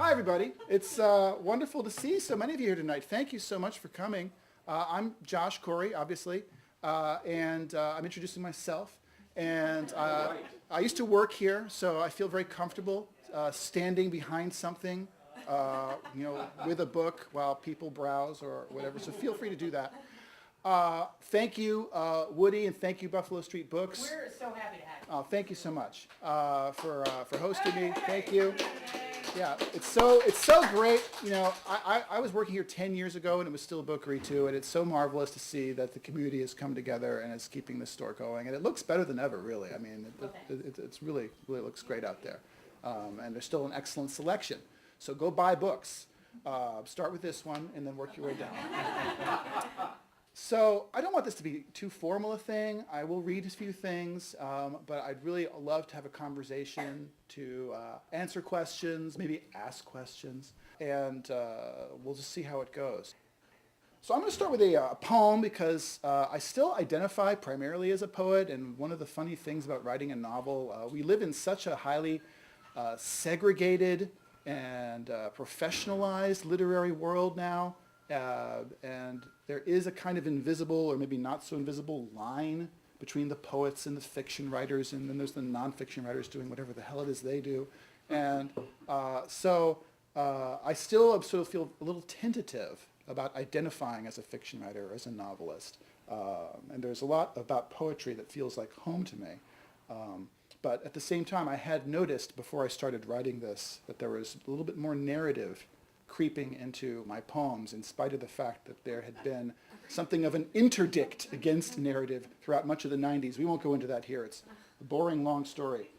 Hi, everybody. It's wonderful to see so many of you here tonight. Thank you so much for coming. I'm Josh Corey, obviously, and I'm introducing myself. And I used to work here, so I feel very comfortable standing behind something, with a book while people browse or whatever. So feel free to do that. Thank you, Woody, and thank you, Buffalo Street Books. We're so happy to have you. Thank you so much for hosting me. Thank you. Yeah, it's so great. I was working here 10 years ago, and it was still a bookery too, and it's so marvelous to see that the community has come together and is keeping this store going, and it looks better than ever, really. I mean, it's really looks great out there, and there's still an excellent selection. So go buy books. Start with this one, and then work your way down. So I don't want this to be too formal a thing. I will read a few things, but I'd really love to have a conversation, to answer questions, maybe ask questions, and we'll just see how it goes. So I'm going to start with a poem because I still identify primarily as a poet, and one of the funny things about writing a novel, we live in such a highly segregated and professionalized literary world now. And there is a kind of invisible, or maybe not so invisible, line between the poets and the fiction writers, and then there's the nonfiction writers doing whatever the hell it is they do. And so I still sort of feel a little tentative about identifying as a fiction writer or as a novelist. And there's a lot about poetry that feels like home to me. But at the same time, I had noticed before I started writing this that there was a little bit more narrative creeping into my poems, in spite of the fact that there had been something of an interdict against narrative throughout much of the 90s. We won't go into that here. It's a boring, long story.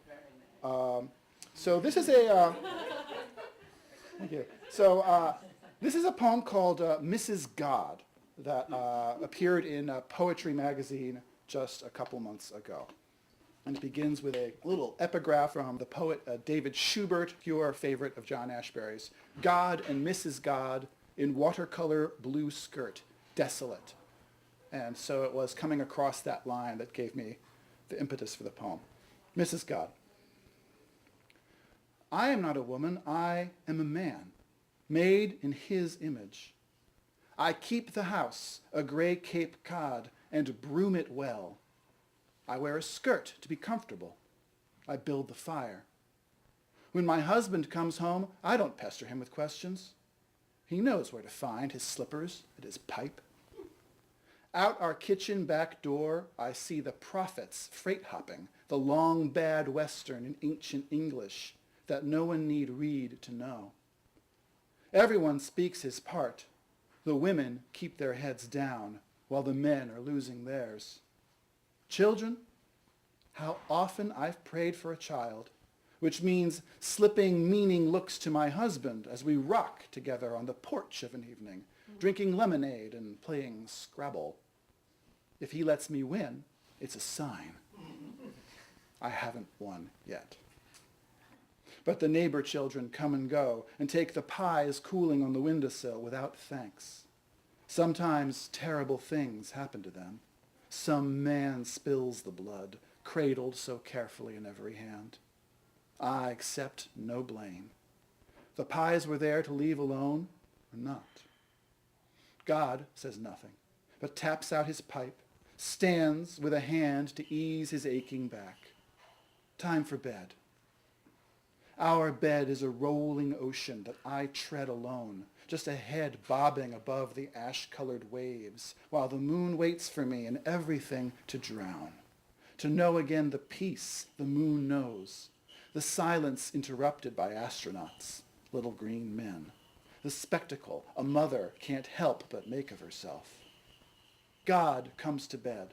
So this is a... thank you. So this is a poem called Mrs. God that appeared in Poetry magazine just a couple months ago. And it begins with a little epigraph from the poet David Schubert, your favorite of John Ashbery's. God and Mrs. God in watercolor blue skirt, desolate. And so it was coming across that line that gave me the impetus for the poem. Mrs. God. I am not a woman, I am a man, made in his image. I keep the house, a gray Cape Cod, and broom it well. I wear a skirt to be comfortable. I build the fire. When my husband comes home, I don't pester him with questions. He knows where to find his slippers and his pipe. Out our kitchen back door, I see the prophets freight hopping, the long bad Western in ancient English that no one need read to know. Everyone speaks his part. The women keep their heads down while the men are losing theirs. Children, how often I've prayed for a child, which means slipping meaning looks to my husband as we rock together on the porch of an evening, drinking lemonade and playing Scrabble. If he lets me win, it's a sign. I haven't won yet. But the neighbor children come and go and take the pies cooling on the windowsill without thanks. Sometimes terrible things happen to them. Some man spills the blood, cradled so carefully in every hand. I accept no blame. The pies were there to leave alone or not. God says nothing, but taps out his pipe, stands with a hand to ease his aching back. Time for bed. Our bed is a rolling ocean that I tread alone, just a head bobbing above the ash-colored waves, while the moon waits for me and everything to drown. To know again the peace the moon knows, the silence interrupted by astronauts, little green men, the spectacle a mother can't help but make of herself. God comes to bed,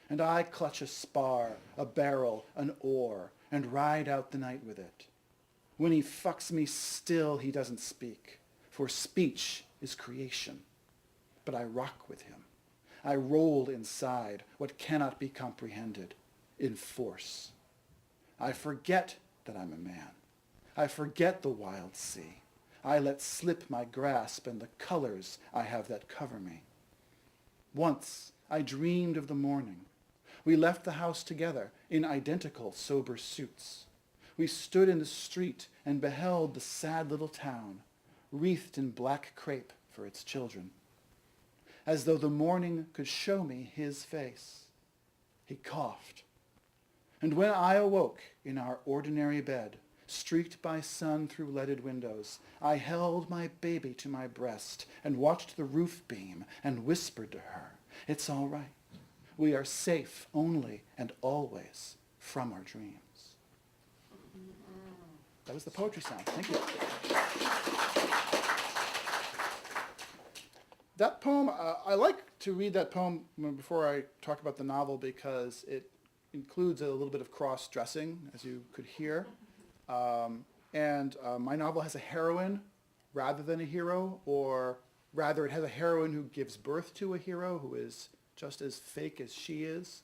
and I clutch a spar, a barrel, an oar, and ride out the night with it. When he fucks me still, he doesn't speak, for speech is creation. But I rock with him. I roll inside what cannot be comprehended in force. I forget that I'm a man. I forget the wild sea. I let slip my grasp and the colors I have that cover me. Once I dreamed of the morning. We left the house together in identical sober suits. We stood in the street and beheld the sad little town, wreathed in black crape for its children. As though the morning could show me his face, he coughed. And when I awoke in our ordinary bed, streaked by sun through leaded windows, I held my baby to my breast and watched the roof beam and whispered to her, "It's all right. We are safe only and always from our dreams." That was the poetry sound. Thank you. That poem, I like to read that poem before I talk about the novel because it includes a little bit of cross-dressing, as you could hear. My novel has a heroine rather than a hero, or rather it has a heroine who gives birth to a hero who is just as fake as she is.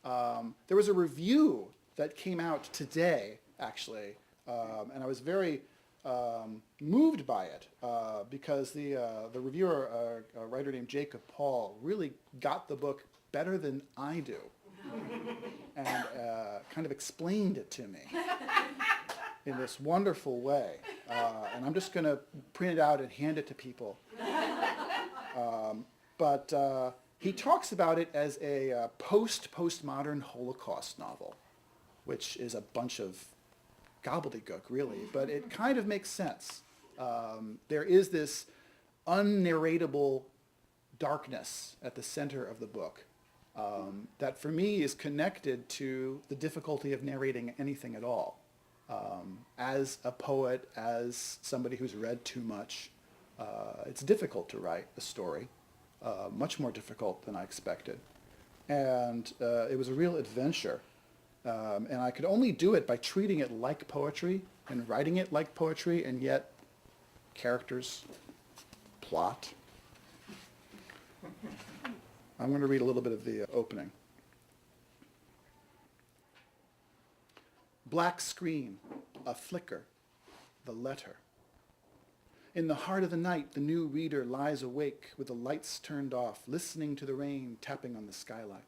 There was a review that came out today, actually, and I was very moved by it because the reviewer, a writer named Jacob Paul, really got the book better than I do and kind of explained it to me in this wonderful way. And I'm just going to print it out and hand it to people. But he talks about it as a postmodern Holocaust novel, which is a bunch of gobbledygook, really, but it kind of makes sense. There is this unnarratable darkness at the center of the book that for me is connected to the difficulty of narrating anything at all. As a poet, as somebody who's read too much, it's difficult to write a story, much more difficult than I expected. And it was a real adventure. And I could only do it by treating it like poetry and writing it like poetry, and yet characters, plot. I'm going to read a little bit of the opening. Black screen, a flicker, the letter. In the heart of the night, the new reader lies awake with the lights turned off, listening to the rain tapping on the skylight.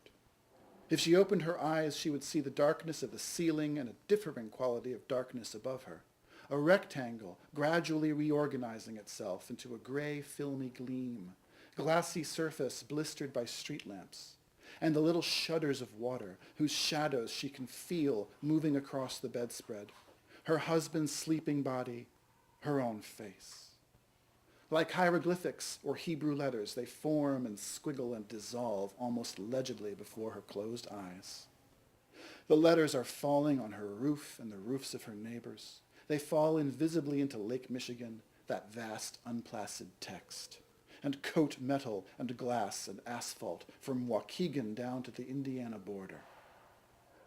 If she opened her eyes, she would see the darkness of the ceiling and a differing quality of darkness above her, a rectangle gradually reorganizing itself into a gray, filmy gleam, glassy surface blistered by street lamps, and the little shudders of water whose shadows she can feel moving across the bedspread, her husband's sleeping body, her own face. Like hieroglyphics or Hebrew letters, they form and squiggle and dissolve almost legibly before her closed eyes. The letters are falling on her roof and the roofs of her neighbors. They fall invisibly into Lake Michigan, that vast, unplacid text, and coat metal and glass and asphalt from Waukegan down to the Indiana border.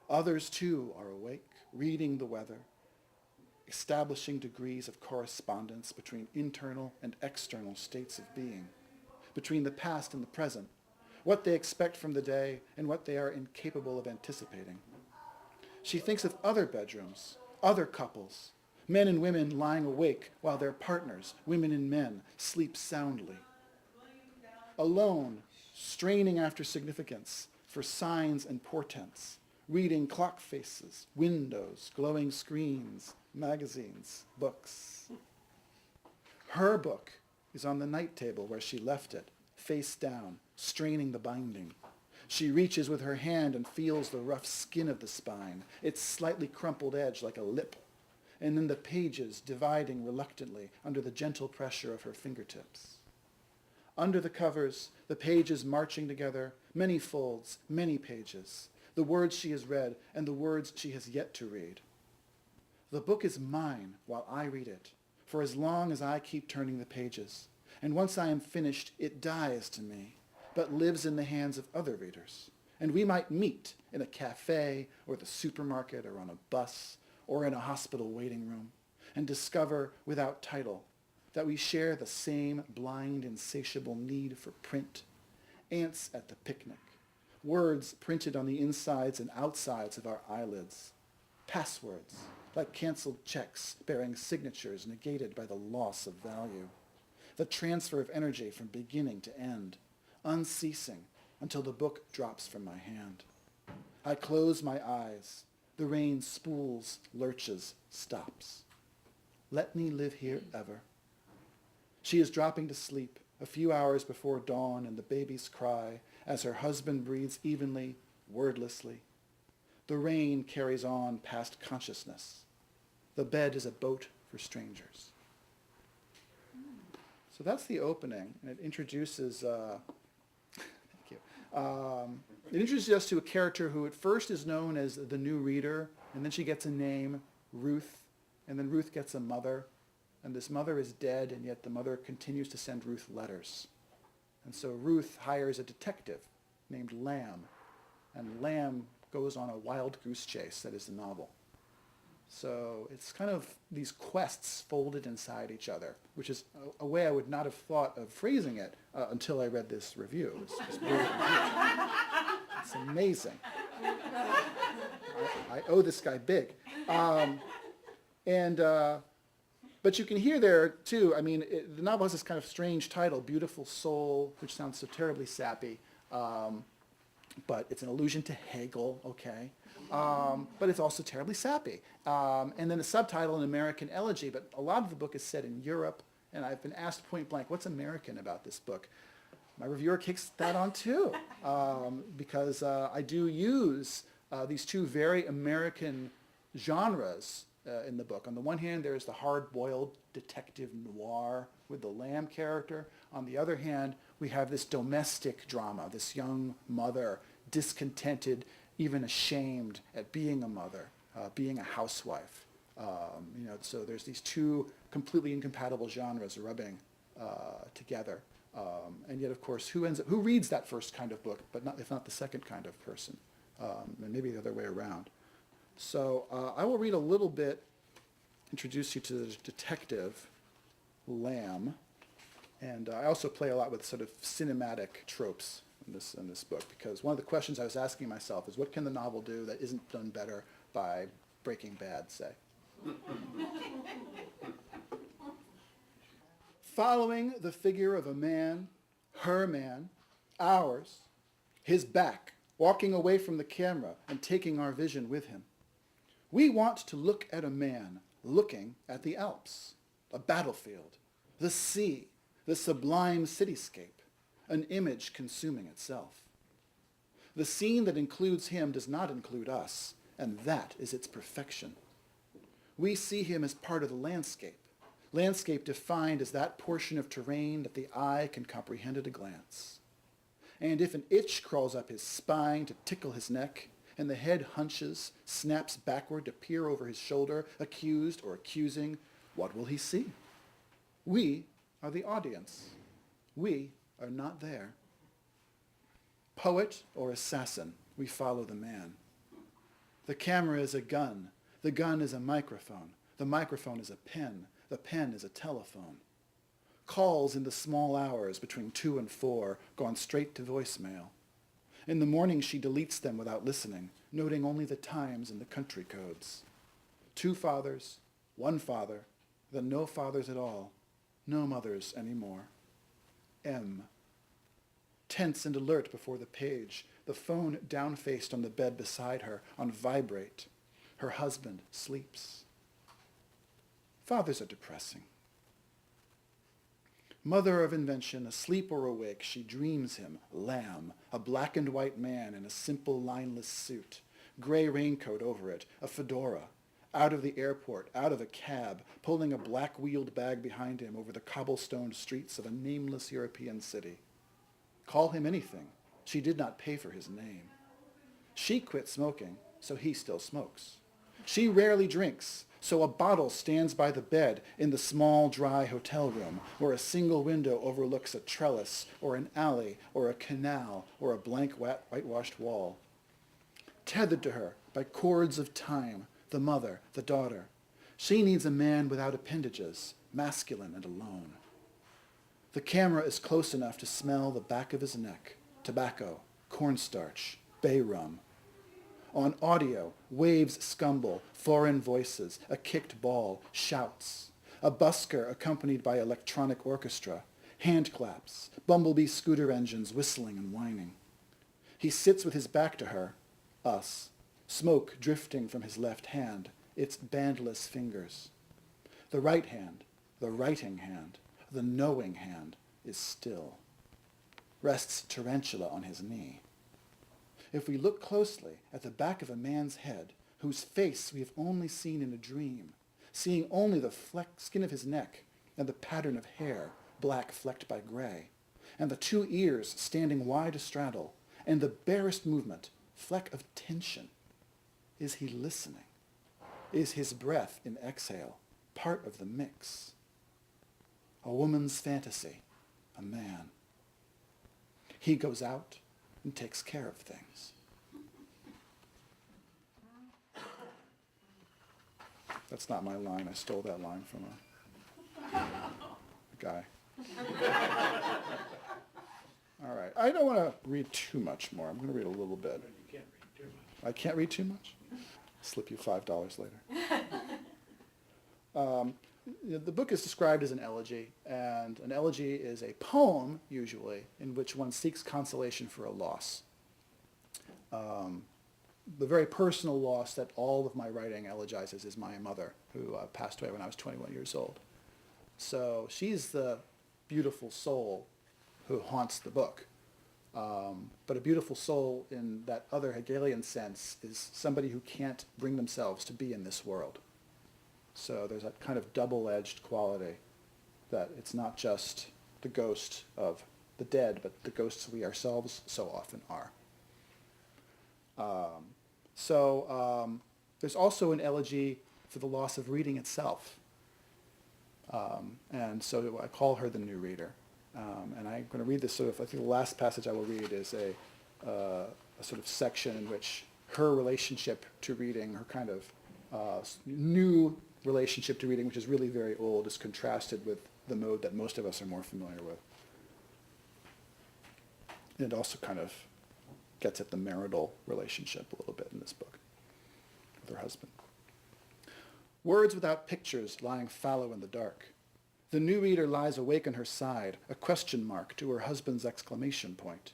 Others, too, are awake, reading the weather, establishing degrees of correspondence between internal and external states of being, between the past and the present, what they expect from the day and what they are incapable of anticipating. She thinks of other bedrooms, other couples, men and women lying awake while their partners, women and men, sleep soundly. Alone, straining after significance, for signs and portents, reading clock faces, windows, glowing screens, magazines, books. Her book is on the night table where she left it, face down, straining the binding. She reaches with her hand and feels the rough skin of the spine, its slightly crumpled edge like a lip, and then the pages dividing reluctantly under the gentle pressure of her fingertips. Under the covers, the pages marching together, many folds, many pages, the words she has read and the words she has yet to read. The book is mine while I read it, for as long as I keep turning the pages, and once I am finished, it dies to me, but lives in the hands of other readers, and we might meet in a cafe or the supermarket or on a bus or in a hospital waiting room, and discover without title that we share the same blind, insatiable need for print, ants at the picnic, words printed on the insides and outsides of our eyelids, passwords, like canceled checks bearing signatures negated by the loss of value, the transfer of energy from beginning to end, unceasing until the book drops from my hand. I close my eyes, The rain spools, lurches, stops. Let me live here ever. She is dropping to sleep a few hours before dawn and the babies cry as her husband breathes evenly, wordlessly. The rain carries on past consciousness. The bed is a boat for strangers. So that's the opening, and it introduces, thank you. It introduces us to a character who at first is known as the new reader, and then she gets a name, Ruth, and then Ruth gets a mother, and this mother is dead, and yet the mother continues to send Ruth letters. And so Ruth hires a detective named Lamb, and Lamb goes on a wild goose chase. That is the novel. So it's kind of these quests folded inside each other, which is a way I would not have thought of phrasing it until I read this review. It's brilliant review. It's amazing. I owe this guy big. But you can hear there, too, I mean, the novel has this kind of strange title, Beautiful Soul, which sounds so terribly sappy. But it's an allusion to Hegel, okay? But it's also terribly sappy. And then the subtitle, An American Elegy, but a lot of the book is set in Europe, and I've been asked point blank, what's American about this book? My reviewer kicks that on too, because I do use these two very American genres in the book. On the one hand, there's the hard-boiled detective noir with the Lamb character. On the other hand, we have this domestic drama, this young mother, discontented, even ashamed at being a mother, being a housewife. So there's these two completely incompatible genres rubbing together. And yet, of course, who reads that first kind of book, but if not the second kind of person, and maybe the other way around. So I will read a little bit, introduce you to the detective, Lamb, and I also play a lot with sort of cinematic tropes in this book, because one of the questions I was asking myself is, what can the novel do that isn't done better by Breaking Bad, say? Following the figure of a man, her man, ours, his back, walking away from the camera and taking our vision with him. We want to look at a man looking at the Alps, a battlefield, the sea, the sublime cityscape, an image consuming itself. The scene that includes him does not include us, and that is its perfection. We see him as part of the landscape defined as that portion of terrain that the eye can comprehend at a glance. And if an itch crawls up his spine to tickle his neck, and the head hunches, snaps backward to peer over his shoulder, accused or accusing, what will he see? We are the audience. We are not there. Poet or assassin, we follow the man. The camera is a gun. The gun is a microphone. The microphone is a pen. The pen is a telephone. Calls in the small hours between 2 and 4, gone straight to voicemail. In the morning, she deletes them without listening, noting only the times and the country codes. 2 fathers, 1 father, then no fathers at all, no mothers anymore. M. Tense and alert before the page, the phone down-faced on the bed beside her, on vibrate. Her husband sleeps. Fathers are depressing. Mother of invention, asleep or awake, she dreams him, Lamb, a black and white man in a simple lineless suit, gray raincoat over it, a fedora, out of the airport, out of a cab, pulling a black-wheeled bag behind him over the cobblestoned streets of a nameless European city. Call him anything. She did not pay for his name. She quit smoking, so he still smokes. She rarely drinks, so a bottle stands by the bed in the small, dry hotel room where a single window overlooks a trellis or an alley or a canal or a blank whitewashed wall. Tethered to her by cords of time, the mother, the daughter. She needs a man without appendages, masculine and alone. The camera is close enough to smell the back of his neck, tobacco, cornstarch, bay rum. On audio, waves scumble, foreign voices, a kicked ball, shouts. A busker accompanied by electronic orchestra, hand claps, bumblebee scooter engines whistling and whining. He sits with his back to her, us, smoke drifting from his left hand, its bandless fingers. The right hand, the writing hand, the knowing hand, is still. Rests tarantula on his knee. If we look closely at the back of a man's head, whose face we have only seen in a dream, seeing only the skin of his neck and the pattern of hair, black flecked by gray, and the two ears standing wide astraddle, and the barest movement, fleck of tension, is he listening? Is his breath in exhale part of the mix? A woman's fantasy, a man. He goes out and takes care of things. That's not my line. I stole that line from a guy. All right. I don't want to read too much more. I'm going to read a little bit. You can't read too much. I can't read too much? Slip you $5 later. The book is described as an elegy, and an elegy is a poem, usually, in which one seeks consolation for a loss. The very personal loss that all of my writing elegizes is my mother, who passed away when I was 21 years old. So she's the beautiful soul who haunts the book. But a beautiful soul in that other Hegelian sense is somebody who can't bring themselves to be in this world. So there's that kind of double-edged quality that it's not just the ghost of the dead, but the ghosts we ourselves so often are. There's also an elegy for the loss of reading itself. And so I call her the new reader. And I'm going to read this I think the last passage I will read is a sort of section in which her relationship to reading, her kind of new relationship to reading, which is really very old, is contrasted with the mode that most of us are more familiar with. And it also kind of gets at the marital relationship a little bit in this book with her husband. Words without pictures lying fallow in the dark. The new reader lies awake on her side, a question mark to her husband's exclamation point.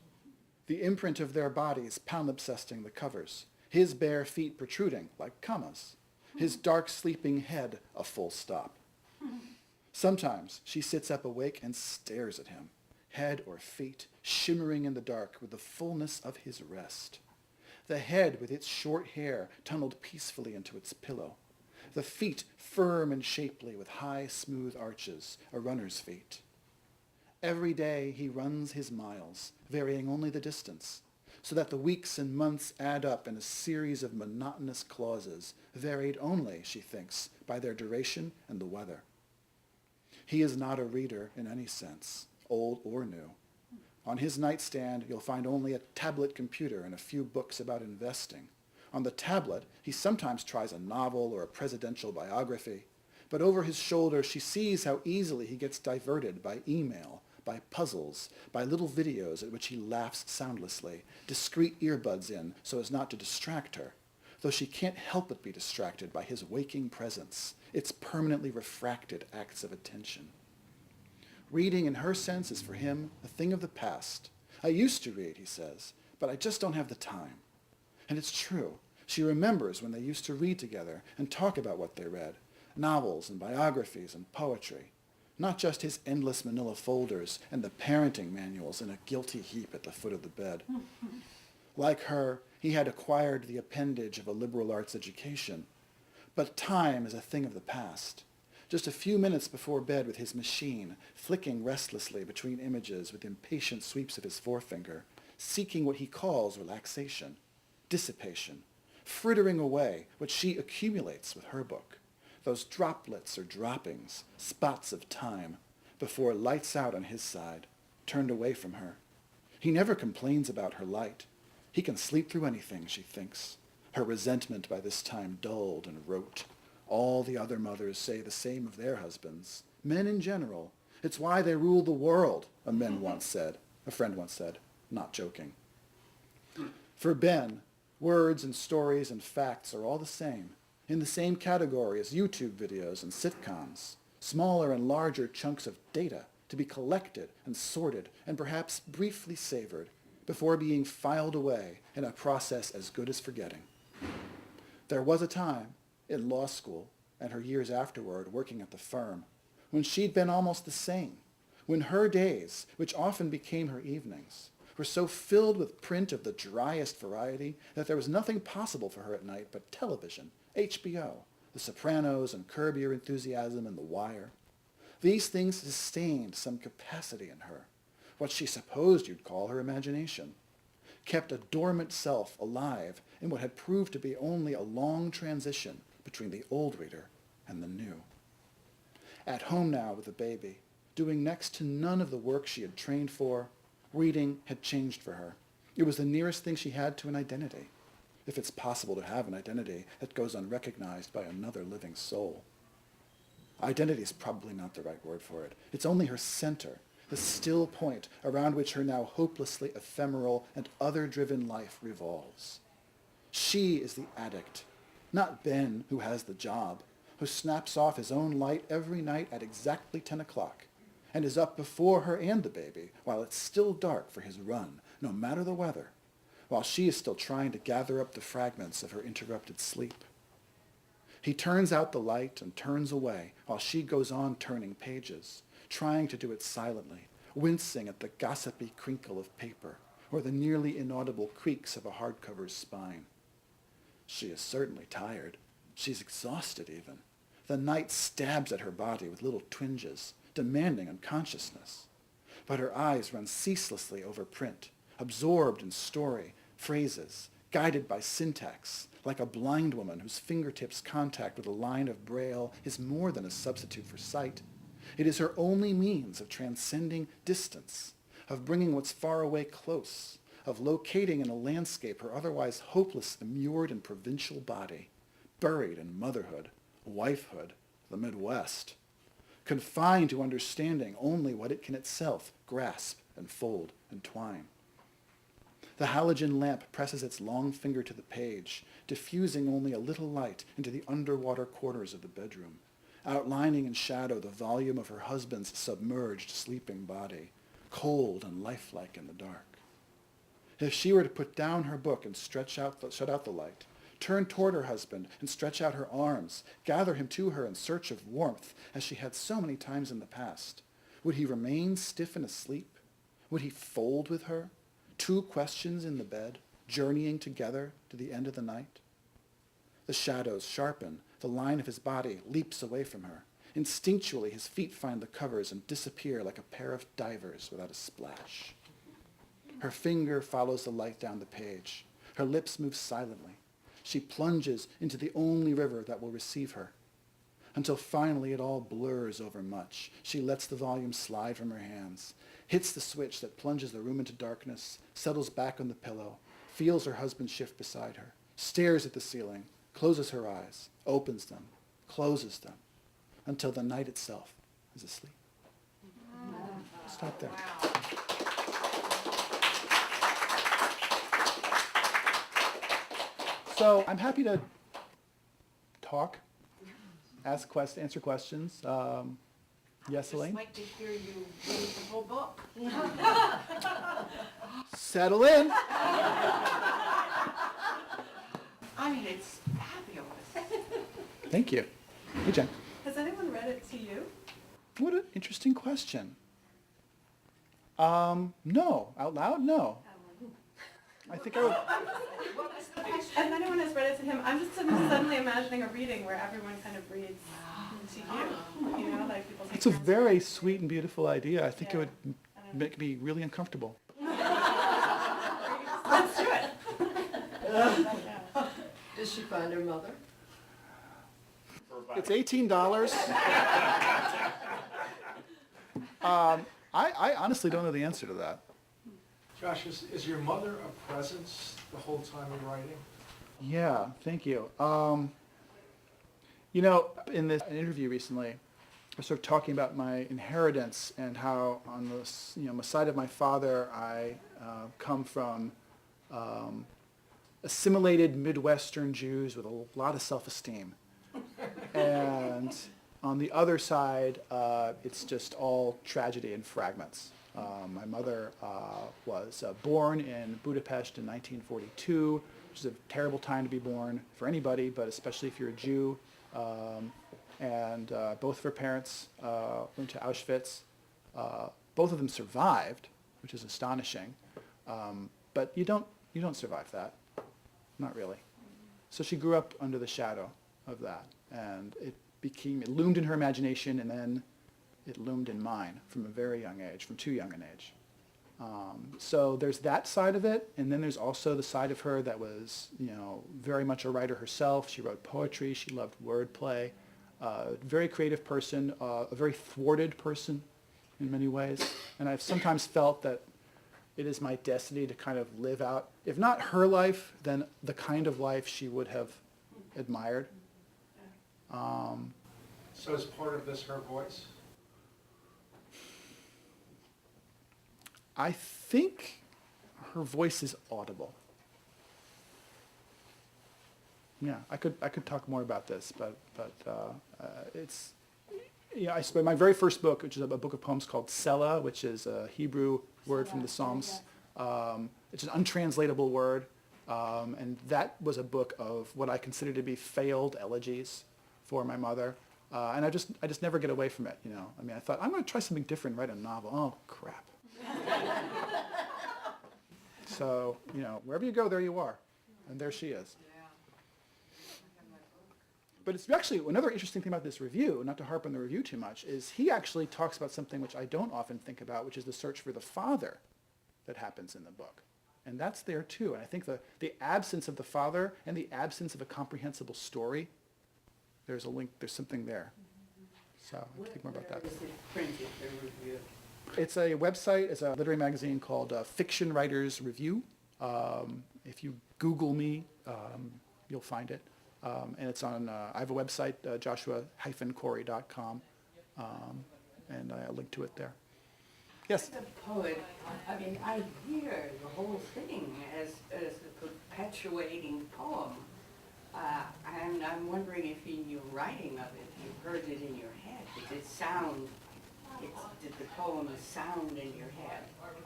The imprint of their bodies palimpsesting the covers, his bare feet protruding like commas, his dark sleeping head a full stop. Sometimes she sits up awake and stares at him, head or feet shimmering in the dark with the fullness of his rest. The head with its short hair tunneled peacefully into its pillow. The feet firm and shapely with high, smooth arches, a runner's feet. Every day he runs his miles, varying only the distance, so that the weeks and months add up in a series of monotonous clauses, varied only, she thinks, by their duration and the weather. He is not a reader in any sense, old or new. On his nightstand, you'll find only a tablet computer and a few books about investing. On the tablet, he sometimes tries a novel or a presidential biography, but over his shoulder she sees how easily he gets diverted by email, by puzzles, by little videos at which he laughs soundlessly, discreet earbuds in so as not to distract her, though she can't help but be distracted by his waking presence, its permanently refracted acts of attention. Reading in her sense is for him a thing of the past. I used to read, he says, but I just don't have the time. And it's true. She remembers when they used to read together and talk about what they read, novels and biographies and poetry, not just his endless manila folders and the parenting manuals in a guilty heap at the foot of the bed. Like her, he had acquired the appendage of a liberal arts education. But time is a thing of the past. Just a few minutes before bed with his machine, flicking restlessly between images with impatient sweeps of his forefinger, seeking what he calls relaxation, dissipation, frittering away what she accumulates with her book, those droplets or droppings, spots of time, before lights out on his side, turned away from her. He never complains about her light. He can sleep through anything, she thinks. Her resentment by this time dulled and rote. All the other mothers say the same of their husbands. Men in general. It's why they rule the world, a friend once said, not joking. For Ben, words and stories and facts are all the same, in the same category as YouTube videos and sitcoms, smaller and larger chunks of data to be collected and sorted and perhaps briefly savored before being filed away in a process as good as forgetting. There was a time, in law school and her years afterward working at the firm, when she'd been almost the same, when her days, which often became her evenings, were so filled with print of the driest variety that there was nothing possible for her at night but television, HBO, The Sopranos and Curb Your Enthusiasm and The Wire. These things sustained some capacity in her, what she supposed you'd call her imagination, kept a dormant self alive in what had proved to be only a long transition between the old reader and the new. At home now with the baby, doing next to none of the work she had trained for, reading had changed for her. It was the nearest thing she had to an identity, if it's possible to have an identity that goes unrecognized by another living soul. Identity is probably not the right word for it. It's only her center, the still point around which her now hopelessly ephemeral and other-driven life revolves. She is the addict, not Ben, who has the job, who snaps off his own light every night at exactly 10 o'clock, and is up before her and the baby while it's still dark for his run, no matter the weather, while she is still trying to gather up the fragments of her interrupted sleep. He turns out the light and turns away while she goes on turning pages, trying to do it silently, wincing at the gossipy crinkle of paper or the nearly inaudible creaks of a hardcover's spine. She is certainly tired. She's exhausted even. The night stabs at her body with little twinges, demanding unconsciousness. But her eyes run ceaselessly over print, absorbed in story, phrases, guided by syntax, like a blind woman whose fingertips' contact with a line of braille is more than a substitute for sight. It is her only means of transcending distance, of bringing what's far away close, of locating in a landscape her otherwise hopeless, immured and provincial body, buried in motherhood, wifehood, the Midwest, confined to understanding only what it can itself grasp and fold and twine. The halogen lamp presses its long finger to the page, diffusing only a little light into the underwater corners of the bedroom, outlining in shadow the volume of her husband's submerged, sleeping body, cold and lifelike in the dark. If she were to put down her book and shut out the light, turn toward her husband and stretch out her arms, gather him to her in search of warmth, as she had so many times in the past, would he remain stiff and asleep? Would he fold with her, two questions in the bed, journeying together to the end of the night? The shadows sharpen. The line of his body leaps away from her. Instinctually, his feet find the covers and disappear like a pair of divers without a splash. Her finger follows the light down the page. Her lips move silently. She plunges into the only river that will receive her. Until finally it all blurs over much. She lets the volume slide from her hands, hits the switch that plunges the room into darkness, settles back on the pillow, feels her husband shift beside her, stares at the ceiling, closes her eyes, opens them, closes them, until the night itself is asleep. Stop there. Wow. So I'm happy to talk, answer questions. Yes, I'd Elaine? just like to hear you read the whole book. Settle in. I mean, it's fabulous. Thank you. Hey, Jen. Has anyone read it to you? What an interesting question. No. Out loud? No. I think I would. If anyone has read it to him, I'm just suddenly imagining a reading where everyone kind of reads to you. You know, like people. It's a very sweet and beautiful idea. I think it Yeah. would make me really uncomfortable. Let's do it. Yeah. Does she find her mother? It's $18. I honestly don't know the answer to that. Josh, is your mother a presence the whole time you're writing? Yeah, thank you. In this interview recently, I was sort of talking about my inheritance and how on the side of my father, I come from assimilated Midwestern Jews with a lot of self-esteem. And on the other side, it's just all tragedy and fragments. My mother was born in Budapest in 1942, which is a terrible time to be born for anybody, but especially if you're a Jew. And both of her parents went to Auschwitz. Both of them survived, which is astonishing. But you don't survive that, not really. So she grew up under the shadow of that, and it loomed in her imagination, and then it loomed in mine from a very young age, from too young an age. So there's that side of it, and then there's also the side of her that was, very much a writer herself. She wrote poetry. She loved wordplay. Very creative person, a very thwarted person in many ways. And I've sometimes felt that it is my destiny to kind of live out, if not her life, then the kind of life she would have admired. So is part of this her voice? I think her voice is audible. Yeah, I could talk more about this, but it's, my very first book, which is a book of poems called Selah, which is a Hebrew word from the Psalms. It's an untranslatable word, and that was a book of what I consider to be failed elegies for my mother, and I just never get away from it. I thought I'm going to try something different, write a novel. Oh crap! So wherever you go, there you are, and there she is. But it's actually another interesting thing about this review, not to harp on the review too much, is he actually talks about something which I don't often think about, which is the search for the father that happens in the book. And that's there too. And I think the absence of the father and the absence of a comprehensible story, there's a link, there's something there. So I'll think more about that. Where is it printed, the review? It's a website, it's a literary magazine called Fiction Writers Review. If you Google me, you'll find it. And it's on, I have a website, joshua-corey.com, and I link to it there. Yes? As a poet, I hear the whole thing as a perpetuating poem. And I'm wondering if in your writing of it, you heard it in your head. Did the poem sound in your head?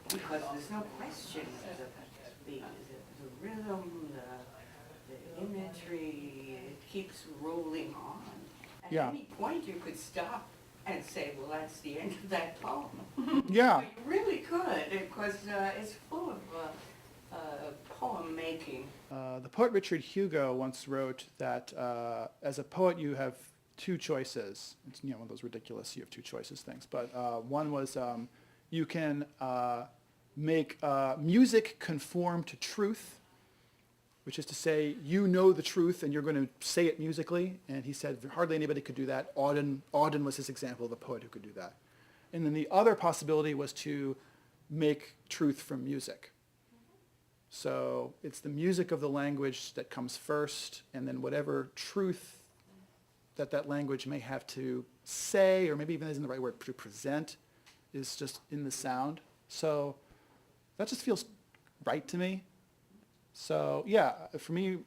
Because there's no question of the rhythm, the imagery, it keeps rolling on. At any point you could stop and say, well, that's the end of that poem. Yeah. You really could, because it's full of poem making. The poet Richard Hugo once wrote that as a poet you have two choices. It's one of those ridiculous you have two choices things. But one was you can make music conform to truth, which is to say, the truth and you're going to say it musically. And he said hardly anybody could do that. Auden was his example of a poet who could do that. And then the other possibility was to make truth from music. So it's the music of the language that comes first, and then whatever truth that language may have to say, or maybe even isn't the right word, to present, is just in the sound. So that just feels right to me. So yeah, for me,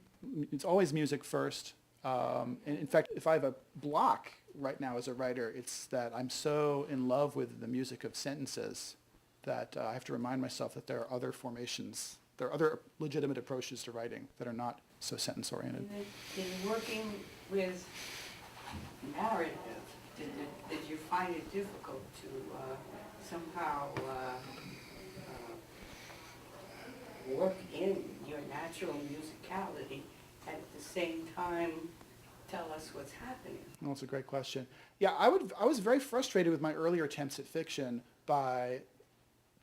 it's always music first. And in fact, if I have a block right now as a writer, it's that I'm so in love with the music of sentences that I have to remind myself that there are other formations, there are other legitimate approaches to writing that are not so sentence-oriented. In working with narrative, did you find it difficult to somehow work in your natural musicality and at the same time tell us what's happening? Well, that's a great question. Yeah, I was very frustrated with my earlier attempts at fiction by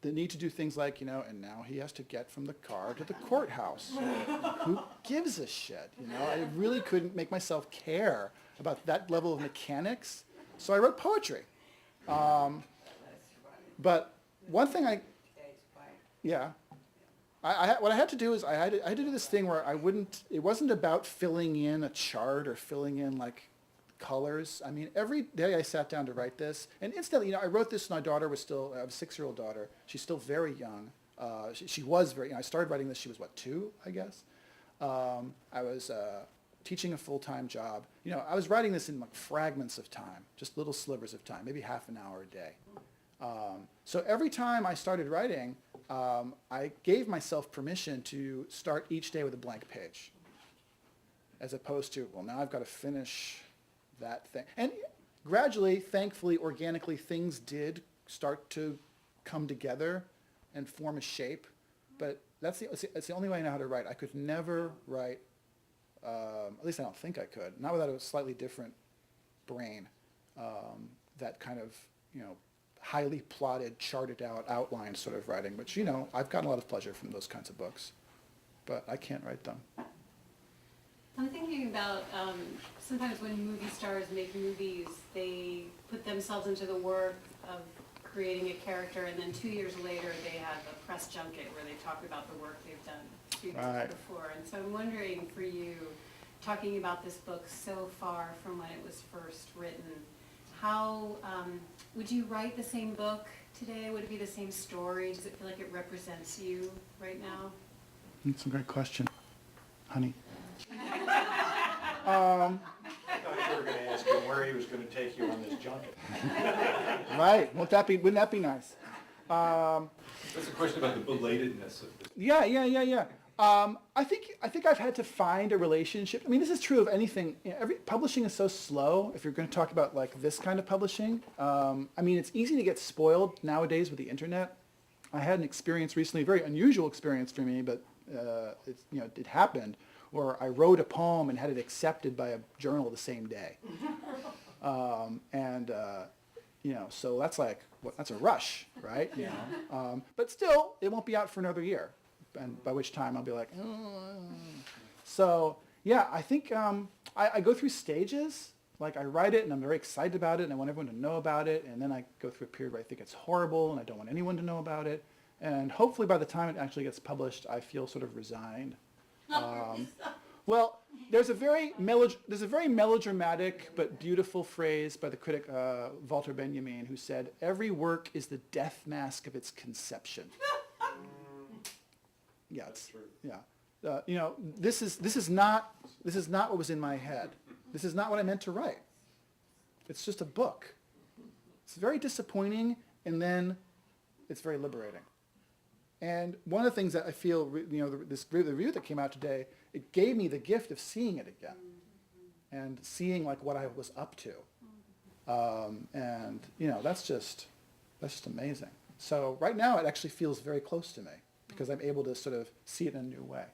the need to do things like, and now he has to get from the car to the courthouse. Who gives a shit? I really couldn't make myself care about that level of mechanics, so I wrote poetry. But one thing what I had to do is I had to do this thing where it wasn't about filling in a chart or filling in like colors. Every day I sat down to write this, and instantly, I wrote this when my daughter was still, I have a 6-year-old daughter. She's still very young. She was very young. I started writing this, she was 2, I guess. I was teaching a full-time job. I was writing this in like fragments of time, just little slivers of time, maybe half an hour a day. So every time I started writing, I gave myself permission to start each day with a blank page, as opposed to, well, now I've got to finish that thing. And gradually, thankfully, organically, things did start to come together and form a shape. But that's the only way I know how to write. I could never write, at least I don't think I could, not without a slightly different brain, that kind of, highly plotted, charted out, outlined sort of writing, which, I've gotten a lot of pleasure from those kinds of books. But I can't write them. I'm thinking about sometimes when movie stars make movies, they put themselves into the work of creating a character, and then 2 years later they have a press junket where they talk about the work they've done 2 years before. And so I'm wondering for you, talking about this book so far from when it was first written, how would you write the same book today? Would it be the same story? Does it feel like it represents you right now? That's a great question, honey. I thought you were going to ask him where he was going to take you on this junket. Right. Wouldn't that be nice? That's a question about the belatedness of this. Yeah. I think I've had to find a relationship. I mean, this is true of anything. Every publishing is so slow. If you're going to talk about like this kind of publishing, I mean, it's easy to get spoiled nowadays with the internet. I had an experience recently, a very unusual experience for me, but it happened, where I wrote a poem and had it accepted by a journal the same day. So that's like, that's a rush, right? But still, it won't be out for another year, and by which time I'll be like, So yeah, I think I go through stages. Like I write it and I'm very excited about it and I want everyone to know about it, and then I go through a period where I think it's horrible and I don't want anyone to know about it. And hopefully by the time it actually gets published, I feel sort of resigned. Well, there's a very melodramatic but beautiful phrase by the critic Walter Benjamin, who said, "Every work is the death mask of its conception." Yeah, this is not what was in my head. This is not what I meant to write. It's just a book. It's very disappointing, and then it's very liberating. And one of the things that I feel, the review that came out today, it gave me the gift of seeing it again, and seeing like what I was up to, that's just amazing. So right now it actually feels very close to me because I'm able to sort of see it in a new way.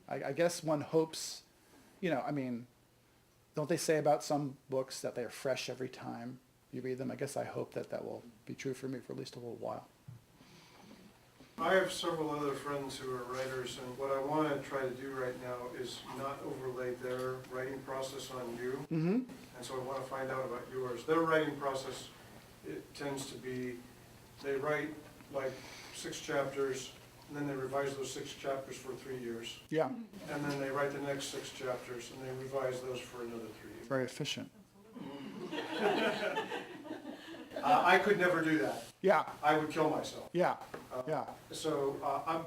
I guess one hopes, don't they say about some books that they are fresh every time you read them? I guess I hope that will be true for me for at least a little while. I have several other friends who are writers, and what I want to try to do right now is not overlay their writing process on you. Mm-hmm. And so I want to find out about yours. Their writing process, it tends to be, they write like 6 chapters, and then they revise those 6 chapters for 3 years. Yeah, And then they write the next 6 chapters, and they revise those for another 3 years. very efficient. I could never do that. Yeah, I would kill myself. yeah.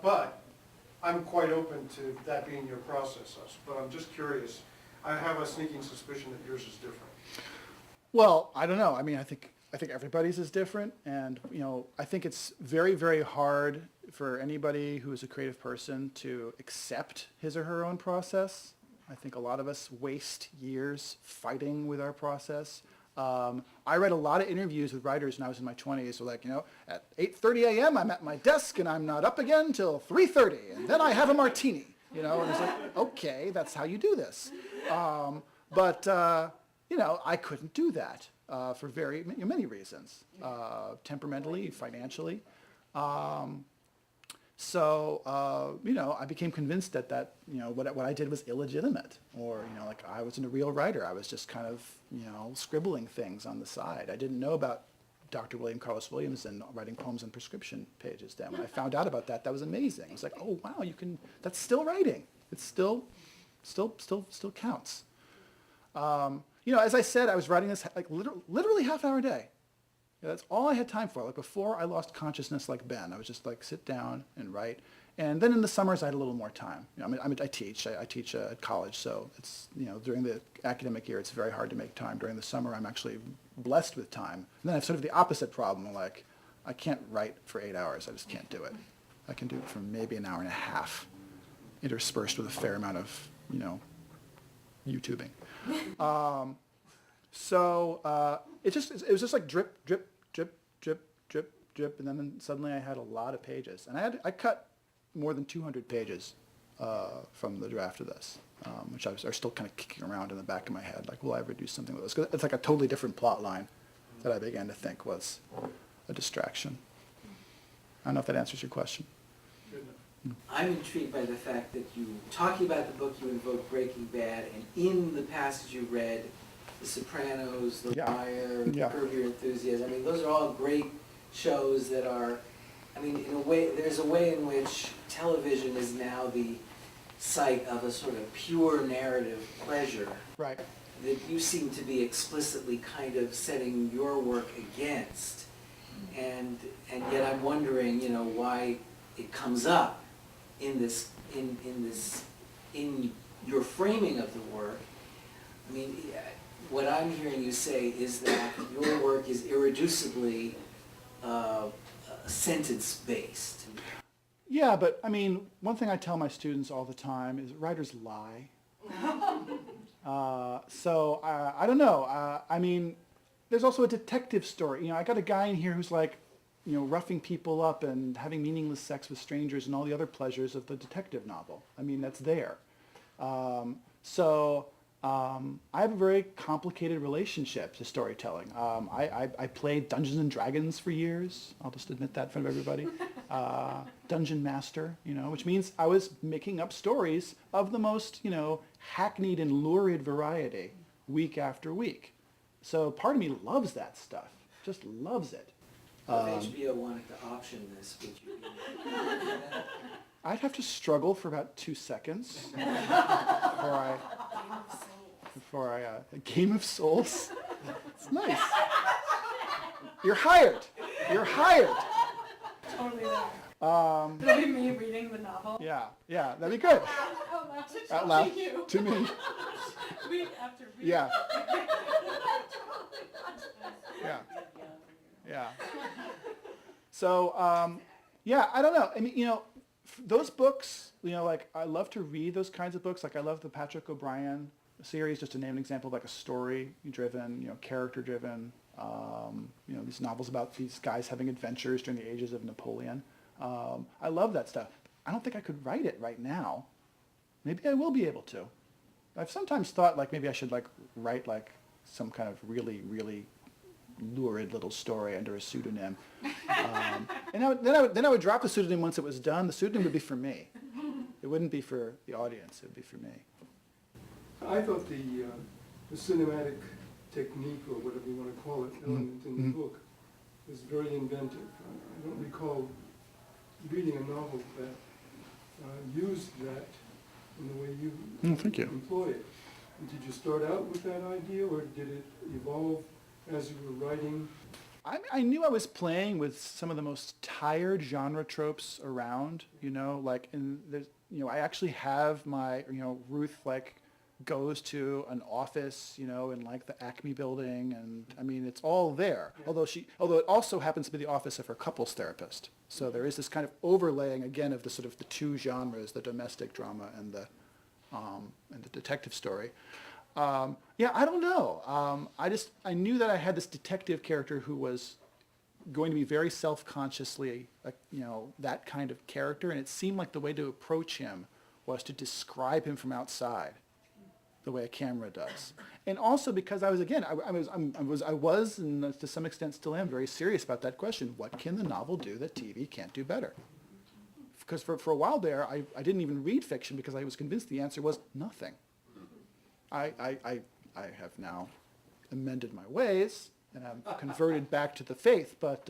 But I'm quite open to that being your process. But I'm just curious. I have a sneaking suspicion that yours is different. Well, I don't know. I mean, I think everybody's is different, and I think it's very, very hard for anybody who is a creative person to accept his or her own process. I think a lot of us waste years fighting with our process. I read a lot of interviews with writers when I was in my 20s. So like, at 8:30 a.m. I'm at my desk and I'm not up again until 3:30, and then I have a martini. And it's like, okay, that's how you do this. But I couldn't do that for very many reasons, temperamentally, financially. I became convinced that what I did was illegitimate, or like I wasn't a real writer. I was just kind of scribbling things on the side. I didn't know about Dr. William Carlos Williams and writing poems on prescription pages. Then when I found out about that, that was amazing. It was like, oh wow, that's still writing. It's still counts. As I said, I was writing this like literally half an hour a day. That's all I had time for. Like before I lost consciousness like Ben, I was just like sit down and write. And then in the summers I had a little more time. I teach at college, so it's during the academic year it's very hard to make time. During the summer I'm actually blessed with time. And then I have sort of the opposite problem. Like I can't write for 8 hours. I just can't do it. I can do it for maybe an hour and a half, interspersed with a fair amount of, YouTubing. It was just like drip, drip, drip, drip, drip, drip, and then suddenly I had a lot of pages, and I cut more than 200 pages from the draft of this, which are still kind of kicking around in the back of my head. Like, will I ever do something with this? 'Cause it's like a totally different plot line that I began to think was a distraction. I don't know if that answers your question. Good enough. I'm intrigued by the fact that you, talking about the book, you invoke Breaking Bad, and in the passage you read, The Sopranos, The Yeah. Wire, Yeah. Curb Your Enthusiasm. I mean, those are all great shows that are, I mean, in a way, there's a way in which television is now the site of a sort of pure narrative pleasure Right. that you seem to be explicitly kind of setting your work against. And yet I'm wondering, why it comes up in this, in your framing of the work. I mean, what I'm hearing you say is that your work is irreducibly sentence-based. Yeah, but I mean, one thing I tell my students all the time is writers lie. I don't know. I mean, there's also a detective story. I got a guy in here who's like, roughing people up and having meaningless sex with strangers and all the other pleasures of the detective novel. I mean, that's there. I have a very complicated relationship to storytelling. I played Dungeons and Dragons for years. I'll just admit that in front of everybody. Dungeon Master, which means I was making up stories of the most, hackneyed and lurid variety week after week. So part of me loves that stuff, just loves it. If HBO wanted to option this, would you be? I'd have to struggle for about 2 seconds before I a Game of Souls. It's nice. You're hired. You're hired. Totally there. It'll be me reading the novel. Yeah, that'd be good. Out loud. Out loud To you. to me. Week after week. Yeah. Yeah. So, I don't know. I mean, those books, like I love to read those kinds of books. Like I love the Patrick O'Brien series, just to name an example of like a story-driven, character-driven, these novels about these guys having adventures during the ages of Napoleon. I love that stuff. I don't think I could write it right now. Maybe I will be able to. I've sometimes thought like maybe I should like write like some kind of really, really lurid little story under a pseudonym. And then I would drop the pseudonym once it was done. The pseudonym would be for me. It wouldn't be for the audience. It would be for me. I thought the cinematic technique, or whatever you want to call it, element in the book was very inventive. I don't recall reading a novel that used that in the way you Thank you. employ it. Did you start out with that idea, or did it evolve as you were writing? I knew I was playing with some of the most tired genre tropes around, I actually have my, Ruth goes to an office, in like the Acme building, and I mean, it's all there. Yeah. Although it also happens to be the office of her couples therapist. So there is this kind of overlaying again of the sort of the two genres, the domestic drama and the detective story. I don't know. I knew that I had this detective character who was going to be very self-consciously, that kind of character, and it seemed like the way to approach him was to describe him from outside, the way a camera does. And also because I was, again, I was, and to some extent still am, very serious about that question. What can the novel do that TV can't do better? Because for a while there, I didn't even read fiction because I was convinced the answer was nothing. I have now amended my ways, and I'm converted back to the faith, but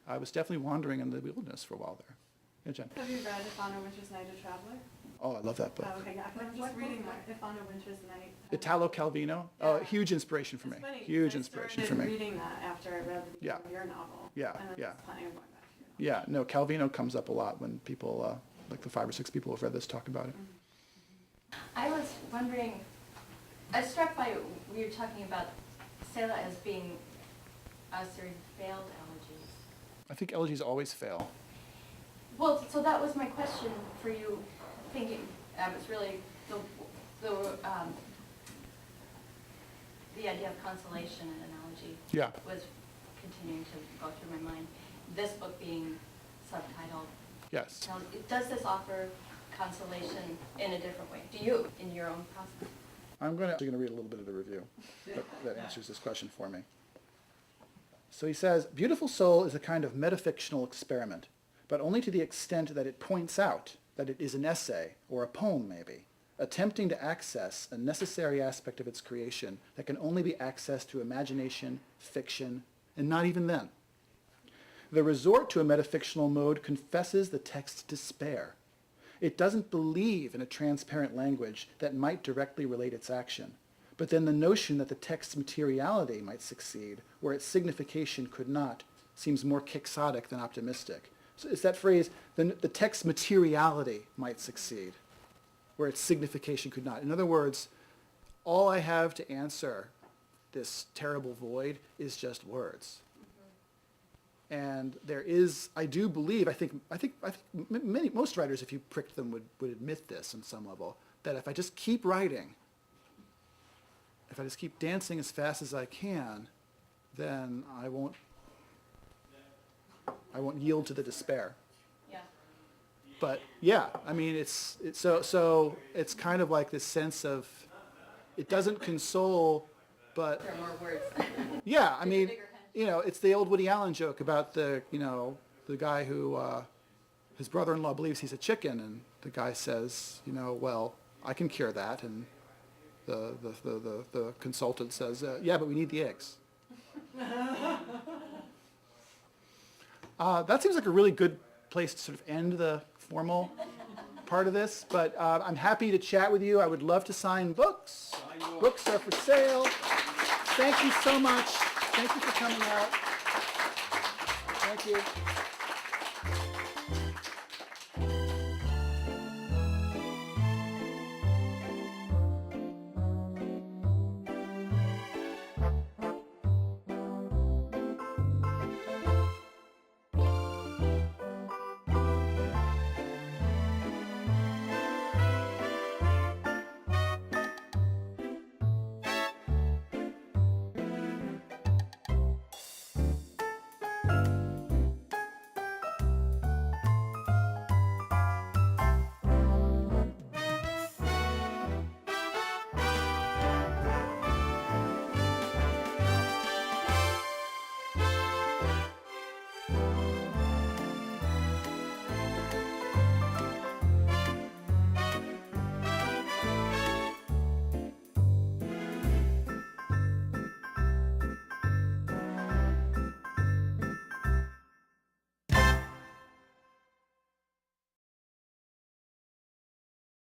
I was definitely wandering in the wilderness for a while there. Yeah, Jen. Have you read If on a Winter's Night a Traveler? Oh, I love that book. Oh, okay, yeah, I'm just reading that, If on a Winter's Night. Italo Calvino, huge inspiration for me. It's funny, Huge inspiration for I started me. reading that after I read the beginning of your novel. Yeah, And then yeah. just planning on going back to it. Yeah, no, Calvino comes up a lot when people, like the 5 or 6 people who've read this talk about it. I was wondering, I was struck by we were talking about Selah as being a sort of failed elegies. I think elegies always fail. Well, so that was my question for you, thinking, it's really the idea of consolation and analogy Yeah. was continuing to go through my mind. This book being subtitled. Yes. Now, does this offer consolation in a different way to you in your own process? I'm going to read a little bit of the review that answers this question for me. So he says, Beautiful Soul is a kind of metafictional experiment, but only to the extent that it points out that it is an essay, or a poem maybe, attempting to access a necessary aspect of its creation that can only be accessed through imagination, fiction, and not even then. The resort to a metafictional mode confesses the text's despair. It doesn't believe in a transparent language that might directly relate its action, but then the notion that the text's materiality might succeed where its signification could not seems more quixotic than optimistic. So it's that phrase, the text's materiality might succeed where its signification could not. In other words, all I have to answer this terrible void is just words. And there is, I do believe, I think most writers, if you pricked them, would admit this on some level, that if I just keep writing, if I just keep dancing as fast as I can, then I won't yield to the despair. Yeah. But yeah, I mean, it's so it's kind of like this sense of, it doesn't console, but There are more words. yeah, I It's a mean, bigger kind. you know, it's the old Woody Allen joke about the guy who, his brother-in-law believes he's a chicken, and the guy says, well, I can cure that, and the consultant says, yeah, but we need the eggs. That seems like a really good place to sort of end the formal part of this, but I'm happy to chat with you. I would love to sign books. Books are for sale. Thank you so much. Thank you for coming out. Thank you.